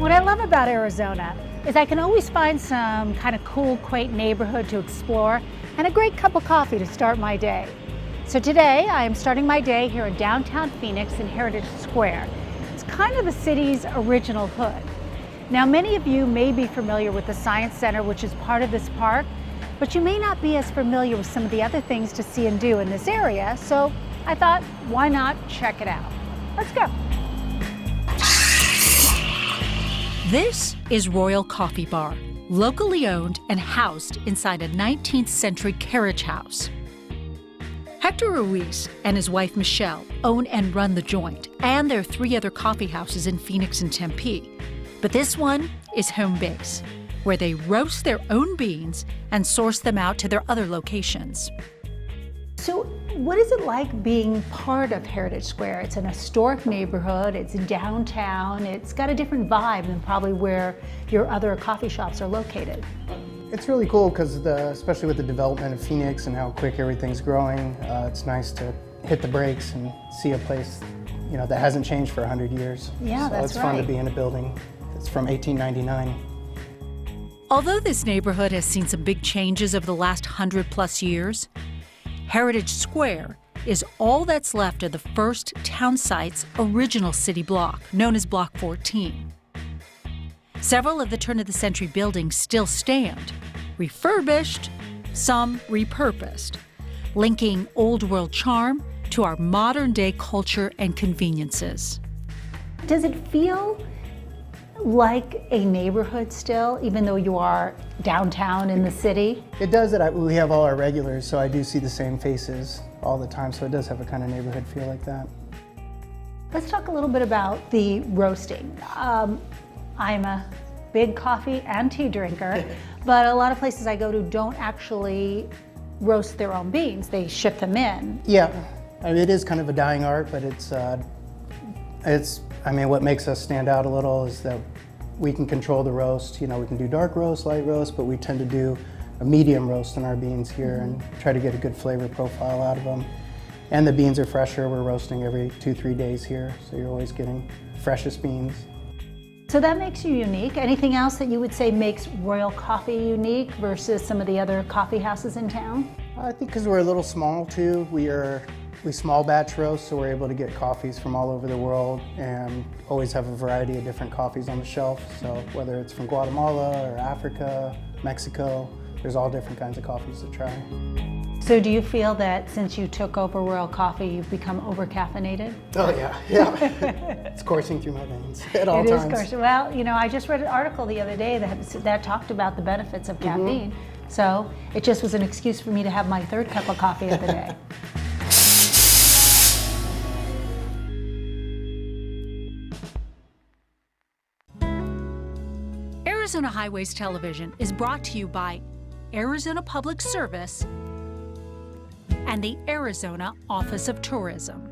What I love about Arizona is I can always find some kind of cool, quaint neighborhood to explore and a great cup of coffee to start my day. So today I am starting my day here in downtown Phoenix in Heritage Square. It's kind of the city's original hood. Now, many of you may be familiar with the Science Center, which is part of this park, but you may not be as familiar with some of the other things to see and do in this area. So I thought, why not check it out? Let's go. This is Royal Coffee Bar, locally owned and housed inside a 19th century carriage house. Hector Ruiz and his wife Michelle own and run the joint, and there are 3 other coffee houses in Phoenix and Tempe. But this one is home base, where they roast their own beans and source them out to their other locations. So what is it like being part of Heritage Square? It's an historic neighborhood, it's downtown, it's got a different vibe than probably where your other coffee shops are located. It's really cool because especially with the development of Phoenix and how quick everything's growing, it's nice to hit the brakes and see a place, that hasn't changed for 100 years. Yeah, so that's it's fun right. to be in a building. It's from 1899. Although this neighborhood has seen some big changes over the last 100+ years, Heritage Square is all that's left of the first town site's original city block, known as Block 14. Several of the turn-of-the-century buildings still stand, refurbished, some repurposed, linking old-world charm to our modern-day culture and conveniences. Does it feel like a neighborhood still, even though you are downtown in the city? It does that. We have all our regulars, so I do see the same faces all the time, so it does have a kind of neighborhood feel like that. Let's talk a little bit about the roasting. I'm a big coffee and tea drinker, but a lot of places I go to don't actually roast their own beans. They ship them in. Yeah, it is kind of a dying art, but what makes us stand out a little is that we can control the roast. We can do dark roast, light roast, but we tend to do a medium roast in our beans here and try to get a good flavor profile out of them. And the beans are fresher. We're roasting every 2-3 days here, so you're always getting freshest beans. So that makes you unique. Anything else that you would say makes Royal Coffee unique versus some of the other coffee houses in town? I think because we're a little small too. We small batch roast, so we're able to get coffees from all over the world and always have a variety of different coffees on the shelf. So whether it's from Guatemala or Africa, Mexico, there's all different kinds of coffees to try. So do you feel that since you took over Royal Coffee, you've become over-caffeinated? Oh yeah. It's coursing through my veins at all times. It is coursing. Well, I just read an article the other day that talked about the benefits of caffeine. So it just was an excuse for me to have my 3rd cup of coffee of the day. Arizona Highways Television is brought to you by Arizona Public Service and the Arizona Office of Tourism.